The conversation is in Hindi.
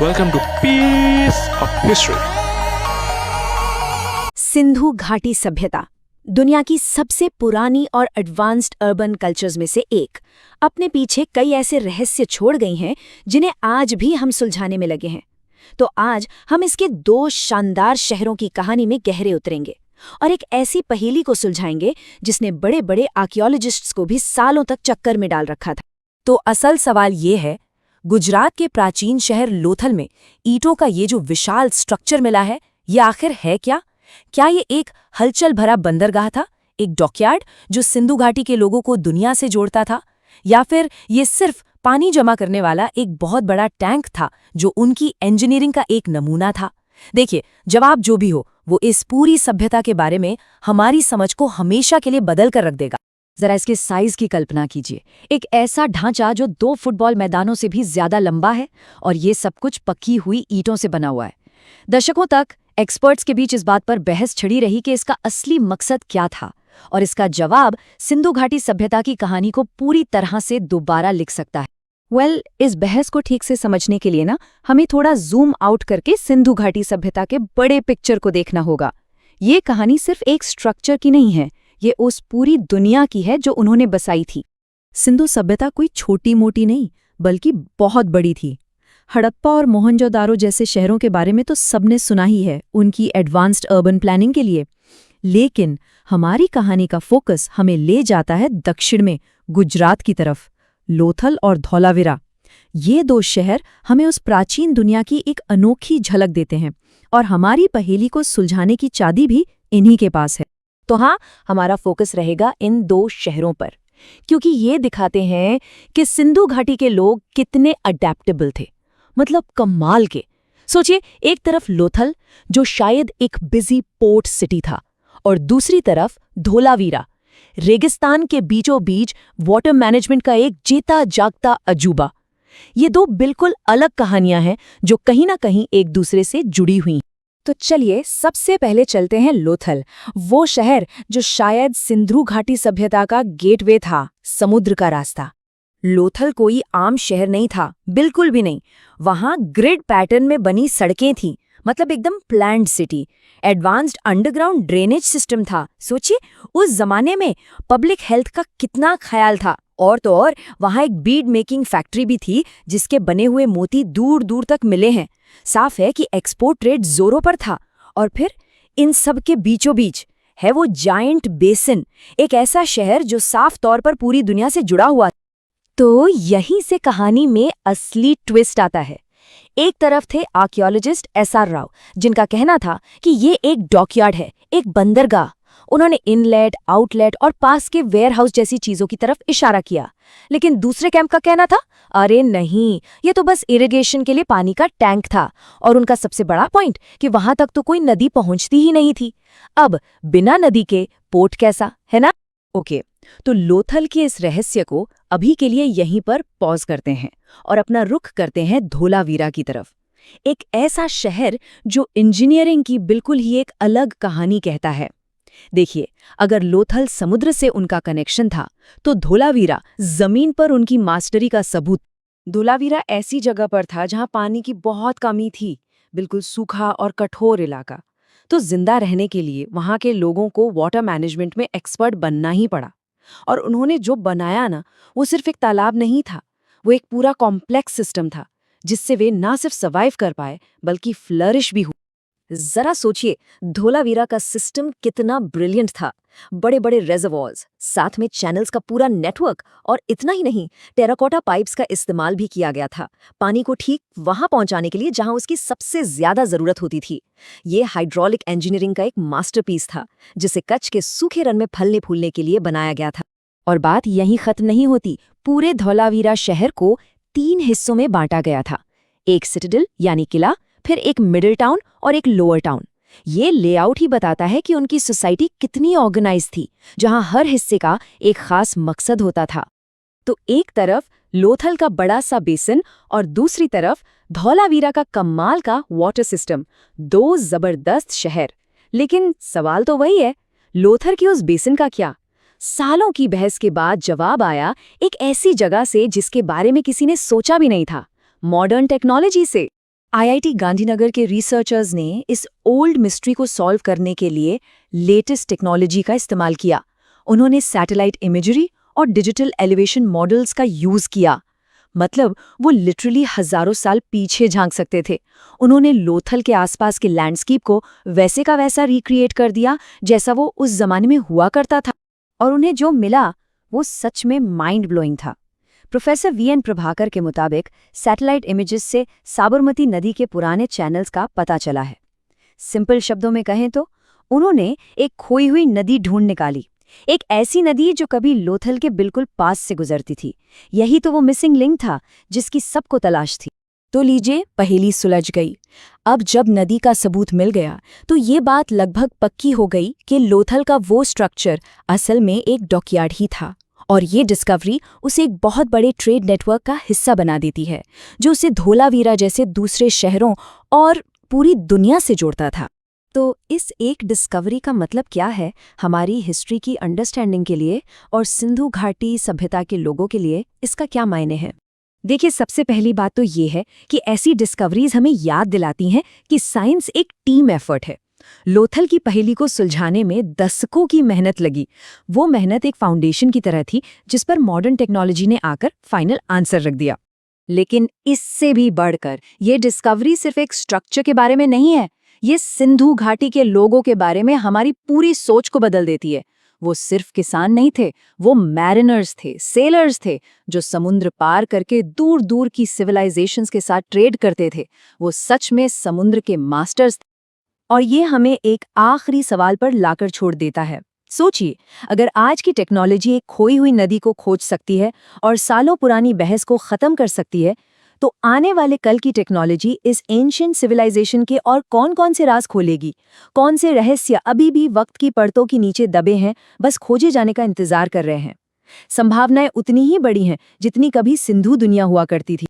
Welcome to Piece of History. Sindhu घाटी सभ्यता दुनिया की सबसे पुरानी और एडवांस्ड अर्बन कल्चर्स में से एक अपने पीछे कई ऐसे रहस्य छोड़ गई हैं जिन्हें आज भी हम सुलझाने में लगे हैं। तो आज हम इसके दो शानदार शहरों की कहानी में गहरे उतरेंगे और एक ऐसी पहेली को सुलझाएंगे जिसने बड़े बड़े आर्कियोलॉजिस्ट्स को भी सालों तक चक्कर में डाल रखा था। तो असल सवाल ये है, गुजरात के प्राचीन शहर लोथल में ईंटों का ये जो विशाल स्ट्रक्चर मिला है, ये आखिर है क्या? क्या ये एक हलचल भरा बंदरगाह था, एक डॉकयार्ड जो सिंधु घाटी के लोगों को दुनिया से जोड़ता था, या फिर ये सिर्फ पानी जमा करने वाला एक बहुत बड़ा टैंक था जो उनकी इंजीनियरिंग का एक नमूना था? देखिए, जवाब जो भी हो, वो इस पूरी सभ्यता के बारे में हमारी समझ को हमेशा के लिए बदल कर रख देगा। जरा इसके साइज की कल्पना कीजिए, एक ऐसा ढांचा जो 2 फुटबॉल मैदानों से भी ज्यादा लंबा है और ये सब कुछ पक्की हुई ईंटों से बना हुआ है। दशकों तक एक्सपर्ट्स के बीच इस बात पर बहस छिड़ी रही कि इसका असली मकसद क्या था, और इसका जवाब सिंधु घाटी सभ्यता की कहानी को पूरी तरह से दोबारा लिख सकता है। इस बहस को ठीक से समझने के लिए ना हमें थोड़ा जूम आउट करके सिंधु घाटी सभ्यता के बड़े पिक्चर को देखना होगा। ये कहानी सिर्फ एक स्ट्रक्चर की नहीं है, ये उस पूरी दुनिया की है जो उन्होंने बसाई थी। सिंधु सभ्यता कोई छोटी मोटी नहीं, बल्कि बहुत बड़ी थी। हड़प्पा और मोहनजोदारो जैसे शहरों के बारे में तो सबने सुना ही है, उनकी एडवांस्ड अर्बन प्लानिंग के लिए। लेकिन हमारी कहानी का फोकस हमें ले जाता है दक्षिण में, गुजरात की तरफ। लोथल और धौलावीरा, ये 2 शहर हमें उस प्राचीन दुनिया की एक अनोखी झलक देते हैं, और हमारी पहेली को सुलझाने की चाबी भी इन्हीं के पास है। तो हाँ, हमारा फोकस रहेगा इन 2 शहरों पर, क्योंकि ये दिखाते हैं कि सिंधु घाटी के लोग कितने अडेप्टेबल थे, मतलब कमाल के। सोचिए, एक तरफ लोथल जो शायद एक बिजी पोर्ट सिटी था, और दूसरी तरफ धौलावीरा, रेगिस्तान के बीचों बीच वाटर मैनेजमेंट का एक जीता जागता अजूबा। ये 2 बिल्कुल अलग कहानियां हैं जो कहीं ना कहीं एक दूसरे से जुड़ी हुई। तो चलिए सबसे पहले चलते हैं लोथल, वो शहर जो शायद सिंधु घाटी सभ्यता का गेटवे था, समुद्र का रास्ता। लोथल कोई आम शहर नहीं था, बिल्कुल भी नहीं। वहां ग्रिड पैटर्न में बनी सड़कें थीं, मतलब एकदम planned city. Advanced underground drainage system था। सोचिए, उस जमाने में पब्लिक हेल्थ का कितना ख्याल था। और तो और वहां एक बीड मेकिंग फैक्ट्री भी थी जिसके बने हुए मोती दूर दूर तक मिले हैं। साफ है कि एक्सपोर्ट ट्रेड जोरों पर था। और फिर इन सब के बीचों बीच है वो जायंट बेसिन, एक ऐसा शहर जो साफ तौर पर पूरी दुनिया से जुड़ा हुआ। तो यहीं से कहानी में असली ट्विस्ट आता है। एक तरफ थे आर्कियोलॉजिस्ट SR राव, जिनका कहना था कि ये एक डॉकयार्ड है, एक बंदरगाह। उन्होंने इनलेट, आउटलेट और पास के वेयरहाउस जैसी चीजों की तरफ इशारा किया। लेकिन दूसरे कैंप का कहना था, अरे नहीं, ये तो बस इरिगेशन के लिए पानी का टैंक था। और उनका सबसे बड़ा पॉइंट कि वहां तक तो कोई नदी पहुंचती ही नहीं थी। अब बिना नदी के पोर्ट कैसा, है ना? ओके, तो लोथल के इस रहस्य को अभी के लिए यहीं पर पॉज करते हैं और अपना रुख करते हैं धौलावीरा की तरफ। एक ऐसा शहर जो इंजीनियरिंग की बिल्कुल ही एक अलग कहानी कहता है। देखिए, अगर लोथल समुद्र से उनका कनेक्शन था, तो धौलावीरा जमीन पर उनकी मास्टरी का सबूत। धौलावीरा ऐसी जगह पर था जहां पानी की बहुत कमी थी, बिल्कुल सूखा और कठोर इलाका। तो जिंदा रहने के लिए वहां के लोगों को वाटर मैनेजमेंट में एक्सपर्ट बनना ही पड़ा। और उन्होंने जो बनाया ना, वो सिर्फ एक तालाब नहीं था, वो एक पूरा कॉम्प्लेक्स सिस्टम था जिससे वे ना सिर्फ सर्वाइव कर पाए बल्कि फ्लरिश भी हुए। जरा सोचिए, धौलावीरा का सिस्टम कितना ब्रिलियंट था। बड़े बड़े रेजर्वॉयर्स, साथ में चैनल्स का पूरा नेटवर्क, और इतना ही नहीं, टेराकोटा पाइप्स का इस्तेमाल भी किया गया था पानी को ठीक वहां पहुंचाने के लिए जहां उसकी सबसे ज्यादा जरूरत होती थी। ये हाइड्रोलिक इंजीनियरिंग का एक मास्टरपीस था जिसे कच्छ के सूखे रन में फलने फूलने के लिए बनाया गया था। और बात यहीं खत्म नहीं होती। पूरे धौलावीरा शहर को 3 हिस्सों में बांटा गया था, एक सिटाडेल यानी किला, फिर एक मिडिल टाउन और एक लोअर टाउन। ये लेआउट ही बताता है कि उनकी सोसाइटी कितनी ऑर्गेनाइज थी, जहां हर हिस्से का एक खास मकसद होता था। तो एक तरफ लोथल का बड़ा सा बेसिन और दूसरी तरफ धौलावीरा का कमाल का वाटर सिस्टम, 2 जबरदस्त शहर। लेकिन सवाल तो वही है, लोथल की उस बेसिन का क्या? सालों की बहस के बाद जवाब आया एक ऐसी जगह से जिसके बारे में किसी ने सोचा भी नहीं था, मॉडर्न टेक्नोलॉजी से। आईआईटी गांधीनगर के रिसर्चर्स ने इस ओल्ड मिस्ट्री को सॉल्व करने के लिए लेटेस्ट टेक्नोलॉजी का इस्तेमाल किया। उन्होंने सैटेलाइट इमेजरी और डिजिटल एलिवेशन मॉडल्स का यूज किया। मतलब वो लिटरली हजारों साल पीछे झांक सकते थे। उन्होंने लोथल के आसपास के लैंडस्केप को वैसे का वैसा रिक्रिएट कर दिया जैसा वो उस जमाने में हुआ करता था। और उन्हें जो मिला वो सच में माइंड ब्लोइंग था। प्रोफेसर वीएन प्रभाकर के मुताबिक सैटेलाइट इमेजेस से साबरमती नदी के पुराने चैनल्स का पता चला है। सिंपल शब्दों में कहें तो उन्होंने एक खोई हुई नदी ढूंढ निकाली, एक ऐसी नदी जो कभी लोथल के बिल्कुल पास से गुजरती थी। यही तो वो मिसिंग लिंक था जिसकी सबको तलाश थी। तो लीजिए, पहेली सुलझ गई। अब जब नदी का सबूत मिल गया तो ये बात लगभग पक्की हो गई कि लोथल का वो स्ट्रक्चर असल में एक डॉकयार्ड ही था। और ये डिस्कवरी उसे एक बहुत बड़े ट्रेड नेटवर्क का हिस्सा बना देती है, जो उसे धोलावीरा जैसे दूसरे शहरों और पूरी दुनिया से जोड़ता था। तो इस एक डिस्कवरी का मतलब क्या है हमारी हिस्ट्री की अंडरस्टैंडिंग के लिए और सिंधु घाटी सभ्यता के लोगों के लिए, इसका क्या मायने हैं? देखिए, सबसे पहली बात तो ये है कि ऐसी डिस्कवरीज हमें याद दिलाती हैं कि साइंस एक टीम एफर्ट है। लोथल की पहेली को सुलझाने में दशकों की मेहनत लगी। वो मेहनत एक फाउंडेशन की तरह थी जिस पर मॉडर्न टेक्नोलॉजी ने आकर फाइनल आंसर रख दिया। लेकिन इससे भी बढ़कर ये डिस्कवरी सिर्फ एक स्ट्रक्चर के बारे में नहीं है, ये सिंधु घाटी के लोगों के बारे में हमारी पूरी सोच को बदल देती है। वो सिर्फ किसान नहीं थे, वो मैरिनर्स थे, सेलर्स थे, जो समुद्र पार करके दूर दूर की सिविलाइजेशंस के साथ ट्रेड करते थे। वो सच में समुद्र के मास्टर्स थे। और ये हमें एक आखिरी सवाल पर लाकर छोड़ देता है। सोचिए, अगर आज की टेक्नोलॉजी एक खोई हुई नदी को खोज सकती है और सालों पुरानी बहस को खत्म कर सकती है, तो आने वाले कल की टेक्नोलॉजी इस एंशिएंट सिविलाइजेशन के और कौन-कौन से राज खोलेगी? कौन से रहस्य अभी भी वक्त की परतों के नीचे दबे हैं, बस खोजे जाने का इंतजार कर रहे हैं? संभावनाएं उतनी ही बड़ी हैं जितनी कभी सिंधु दुनिया हुआ करती थी।